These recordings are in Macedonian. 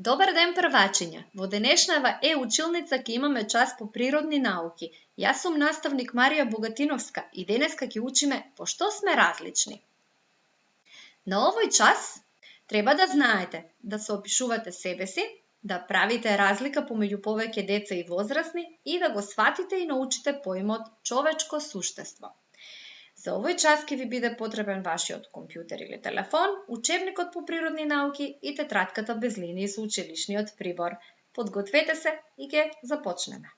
Добар ден, првачиња! Во денешнава училница ќе имаме час по природни науки. Јас сум наставник Марија Богатиновска и денеска ќе учиме по што сме различни. На овој час треба да знаете да се опишувате себе си, да правите разлика помеѓу повеќе деца и возрасни и да го сватите и научите поимот човечко суштество. За овој час ќе ви биде потребен вашиот компјутер или телефон, учебникот по природни науки и тетратката без линии со училишниот прибор. Подгответе се и ќе започнеме.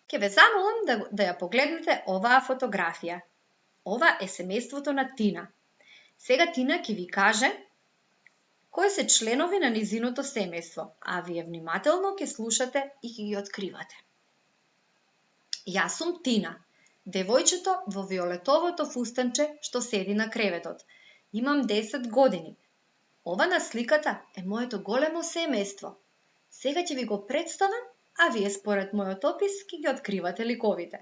Ќе ве замолам да ја погледнете оваа фотографија. Ова е семејството на Тина. Сега Тина ќе ви каже кои се членови на низиното семејство, а вие внимателно ќе слушате и ќе ги откривате. Јас сум Тина, девојчето во виолетовото фустанче што седи на креветот. Имам 10 години. Ова на сликата е моето големо семејство. Сега ќе ви го представам, а вие според мојот опис ќе ги откривате ликовите.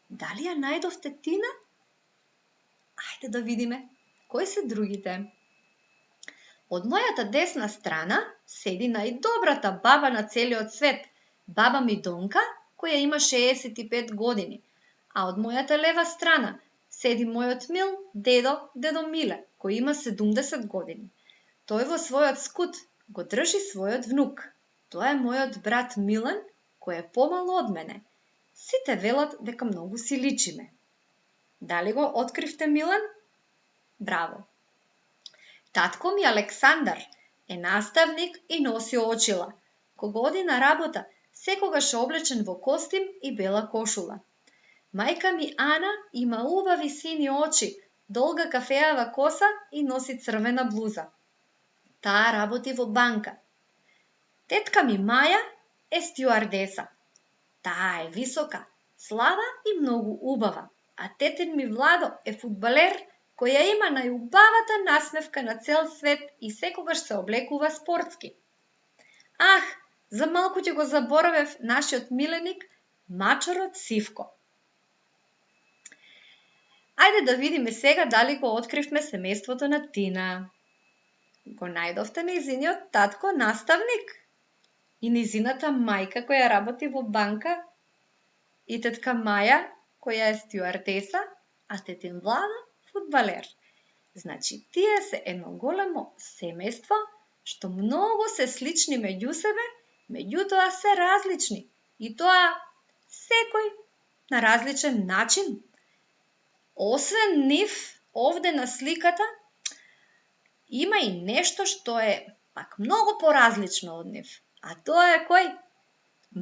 Дали ја најдовте Тина? Ајде да видиме кои се другите. Од мојата десна страна седи најдобрата баба на целиот свет, баба ми Донка, која има 65 години. А од мојата лева страна седи мојот мил дедо Миле, кој има 70 години. Тој во својот скут го држи својот внук. Тоа е мојот брат Милан, кој е помало од мене. Сите велат дека многу си личиме. Дали го откривте Милан? Браво! Татко ми Александар е наставник и носи очила. Кога оди на работа, секогаш е облечен во костим и бела кошула. Мајка ми Ана има убави сини очи, долга кафеава коса и носи црвена блуза. Таа работи во банка. Тетка ми Маја е стюардеса. Таа е висока, слаба и многу убава, а тетин ми Владо е фудбалер која има најубавата насмевка на цел свет и секогаш се облекува спортски. Ах, за малку ќе го заборавев нашиот миленик, мачорот Сивко. Ајде да видиме сега дали го откривме семејството на Тина. Го најдовте низиниот татко наставник и низината мајка која работи во банка и тетка Маја која е стюардеса, а тетин Владо фудбалер. Значи, тие се едно големо семејство што многу се слични меѓу себе, меѓутоа се различни и тоа секој на различен начин. Освен нив, овде на сликата, има и нешто што е пак многу поразлично од нив. А тоа е кој?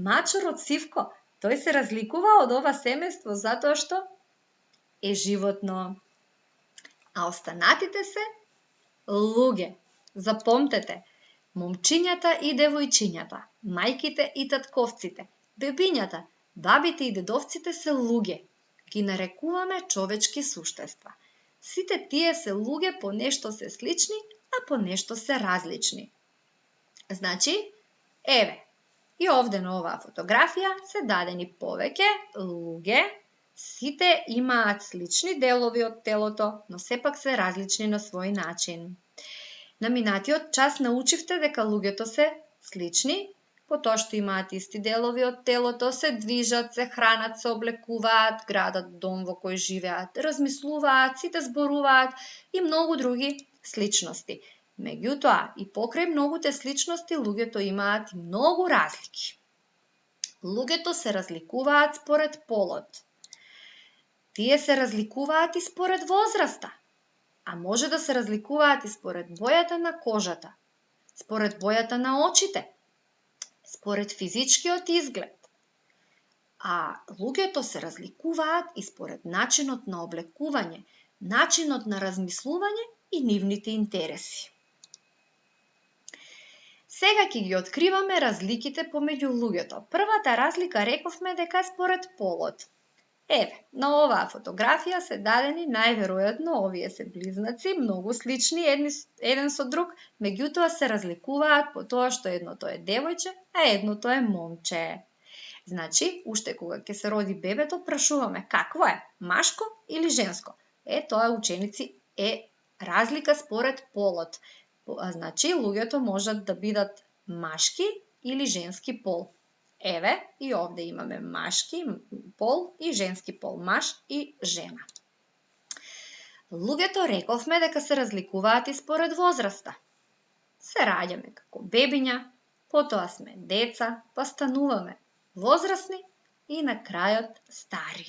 Мачорот Сивко. Тој се разликува од ова семејство затоа што е животно. А останатите се луѓе. Запомтете, момчињата и девојчињата, мајките и татковците, бебињата, бабите и дедовците се луѓе. Ги нарекуваме човечки суштества. Сите тие се луѓе по нешто се слични, а по нешто се различни. Значи, еве, и овде на оваа фотографија се дадени повеќе луѓе, сите имаат слични делови од телото, но сепак се различни на свој начин. На минатиот час научивте дека луѓето се слични, потоа што имаат исти делови од телото, се движат, се хранат, се облекуваат, градат дом во кој живеат, размислуваат, сите зборуваат и многу други сличности. Меѓутоа, и покрај многуте сличности, луѓето имаат и многу разлики. Луѓето се разликуваат според полот. Тие се разликуваат и според возраста, а може да се разликуваат и според бојата на кожата, според бојата на очите, според физичкиот изглед. А луѓето се разликуваат и според начинот на облекување, начинот на размислување и нивните интереси. Сега ќе ги откриваме разликите помеѓу луѓето. Првата разлика рековме дека е според полот. Еве, на оваа фотографија се дадени најверојатно овие се близнаци, многу слични еден со друг, меѓутоа се разликуваат по тоа што едното е девојче, а едното е момче. Значи, уште кога ќе се роди бебето, прашуваме какво е, машко или женско? Тоа ученици е разлика според полот. Значи, луѓето можат да бидат машки или женски пол. Еве, и овде имаме машки пол и женски пол, маж и жена. Луѓето рековме дека се разликуваат и според возраста. Се раѓаме како бебиња, потоа сме деца, па стануваме возрасни и на крајот стари.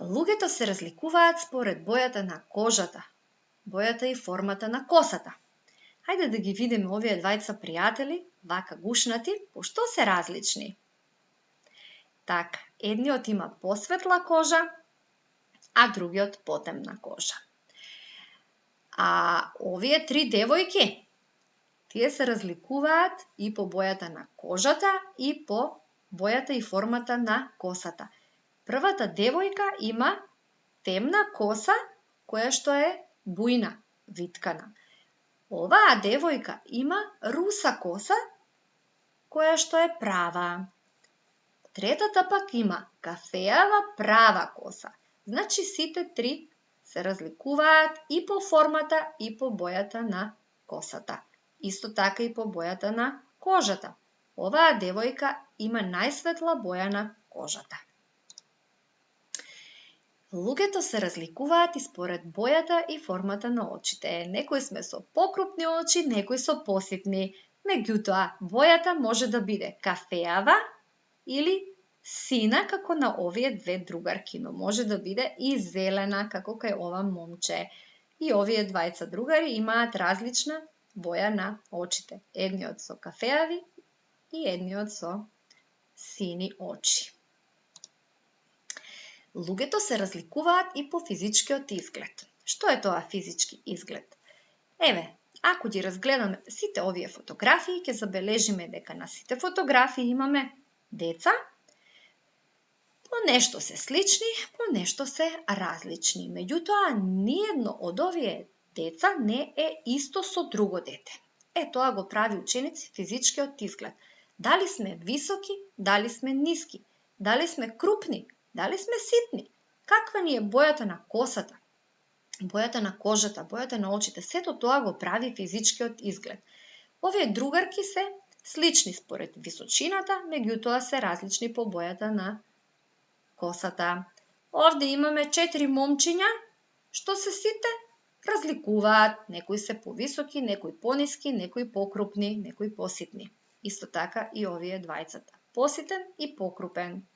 Луѓето се разликуваат според бојата на кожата, бојата и формата на косата. Хајде да ги видиме овие двајца пријатели, вака гушнати, по што се различни. Така, едниот има посветла кожа, а другиот потемна кожа. А овие три девојки, тие се разликуваат и по бојата на кожата и по бојата и формата на косата. Првата девојка има темна коса која што е бујна, виткана. Оваа девојка има руса коса која што е права. Третата пак има кафеава права коса. Значи сите три се разликуваат и по формата и по бојата на косата. Исто така и по бојата на кожата. Оваа девојка има најсветла боја на кожата. Луѓето се разликуваат и според бојата и формата на очите. Некои сме со покрупни очи, некои со поситни. Меѓутоа, бојата може да биде кафеава или сина, како на овие две другарки, но може да биде и зелена, како кај ова момче. И овие двајца другари имаат различна боја на очите. Едниот со кафеави и едниот со сини очи. Луѓето се разликуваат и по физичкиот изглед. Што е тоа физички изглед? Еве, ако ги разгледаме сите овие фотографии, ќе забележиме дека на сите фотографии имаме деца. По нешто се слични, по нешто се различни. Меѓутоа, ниедно од овие деца не е исто со друго дете. Тоа го прави ученици физичкиот изглед. Дали сме високи, дали сме ниски, дали сме крупни, дали сме ситни, каква ни е бојата на косата, бојата на кожата, бојата на очите, сето тоа го прави физичкиот изглед. Овие другарки се слични според височината, меѓутоа се различни по бојата на косата. Овде имаме 4 момчиња, што се сите разликуваат. Некои се повисоки, некои пониски, некои покрупни, некои поситни. Исто така и овие двајцата, поситен и покрупен.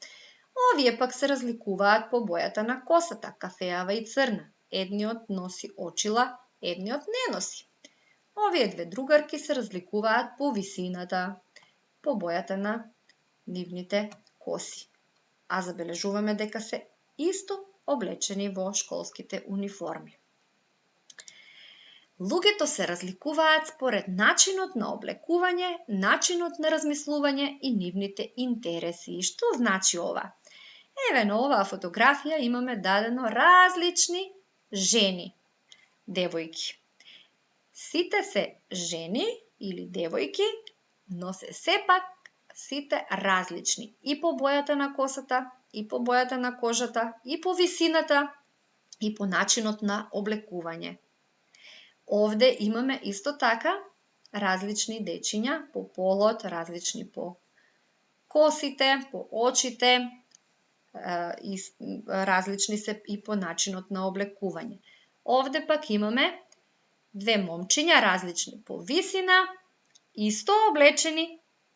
Овие пак се разликуваат по бојата на косата, кафеава и црна. Едниот носи очила, едниот не носи. Овие две другарки се разликуваат по висината, по бојата на нивните коси. А забележуваме дека се исто облечени во школските униформи. Луѓето се разликуваат според начинот на облекување, начинот на размислување и нивните интереси. Што значи ова? Еве на оваа фотографија имаме дадено различни жени, девојки. Сите се жени или девојки, но се сепак сите различни и по бојата на косата, и по бојата на кожата, и по висината, и по начинот на облекување. Овде имаме исто така различни дечиња по полот, различни по косите, по очите, и различни се и по начинот на облекување. Овде пак имаме две момчиња различни по висина, исто облечени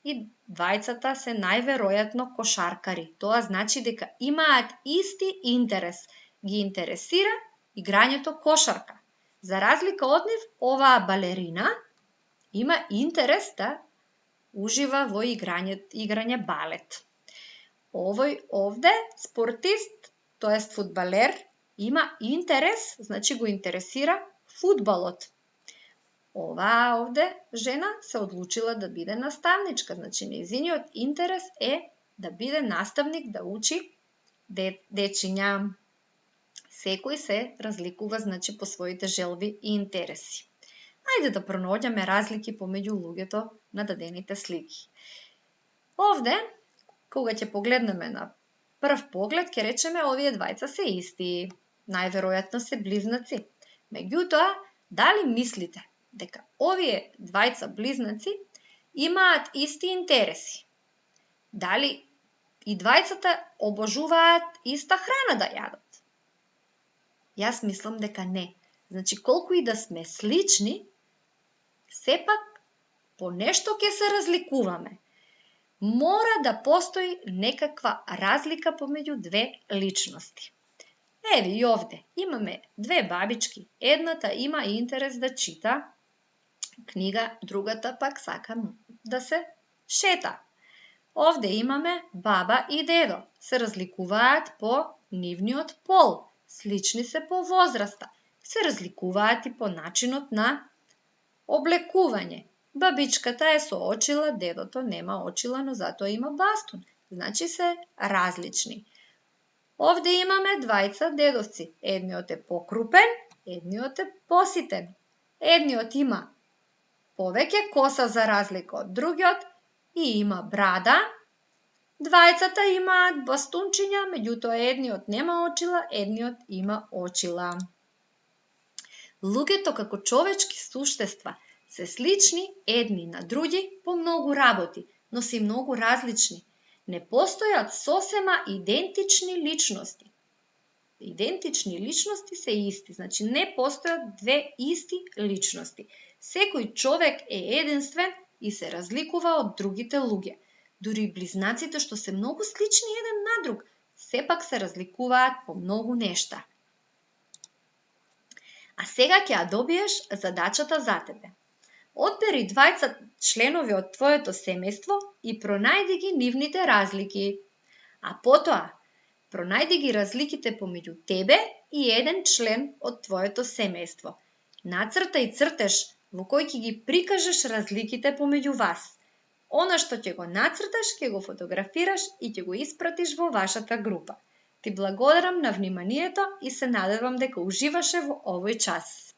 и двајцата се најверојатно кошаркари. Тоа значи дека имаат исти интерес. Ги интересира играњето кошарка. За разлика од нив, оваа балерина има интерес да ужива во играње балет. Овој овде спортист, тоест фудбалер, има интерес, значи го интересира фудбалот. Оваа овде жена се одлучила да биде наставничка, значи нејзиниот интерес е да биде наставник, да учи дечиња. Секој се разликува, значи, по своите желби и интереси. Ајде да пронаоѓаме разлики помеѓу луѓето на дадените слики. Овде, кога ќе погледнеме на прв поглед, ќе речеме овие двајца се исти. Најверојатно се близнаци. Меѓутоа, Дали мислите дека овие двајца близнаци имаат исти интереси? Дали и двајцата обожуваат иста храна да јадат? Јас мислам дека не. Значи, колку и да сме слични, сепак по нешто ќе се разликуваме. Мора да постои некаква разлика помеѓу две личности. Еви и овде имаме две бабички. Едната има интерес да чита книга, другата пак сака да се шета. Овде имаме баба и дедо. Се разликуваат по нивниот пол. Слични се по возраста. Се разликуваат и по начинот на облекување. Бабичката е со очила, дедото нема очила, но затоа има бастун. Значи се различни. Овде имаме двајца дедовци. Едниот е покрупен, едниот е поситен. Едниот има повеќе коса за разлика од другиот и има брада. Двајцата имаат бастунчиња, меѓутоа едниот нема очила, едниот има очила. Луѓето како човечки суштества се слични едни на други по многу работи, но се и многу различни. Не постојат сосема идентични личности. Идентични личности се исти, значи не постојат две исти личности. Секој човек е единствен и се разликува од другите луѓе. Дури близнаците што се многу слични еден на друг, сепак се разликуваат по многу нешта. А сега ќе ја добиеш задачата за тебе. Одбери двајца членови од твоето семејство и пронајди ги нивните разлики. А потоа, пронајди ги разликите помеѓу тебе и еден член од твоето семејство. Нацртај цртеж во кој ќе ги прикажеш разликите помеѓу вас. Она што ќе го нацрташ, ќе го фотографираш и ќе го испратиш во вашата група. Ти благодарам на вниманието и се надевам дека уживаше во овој час.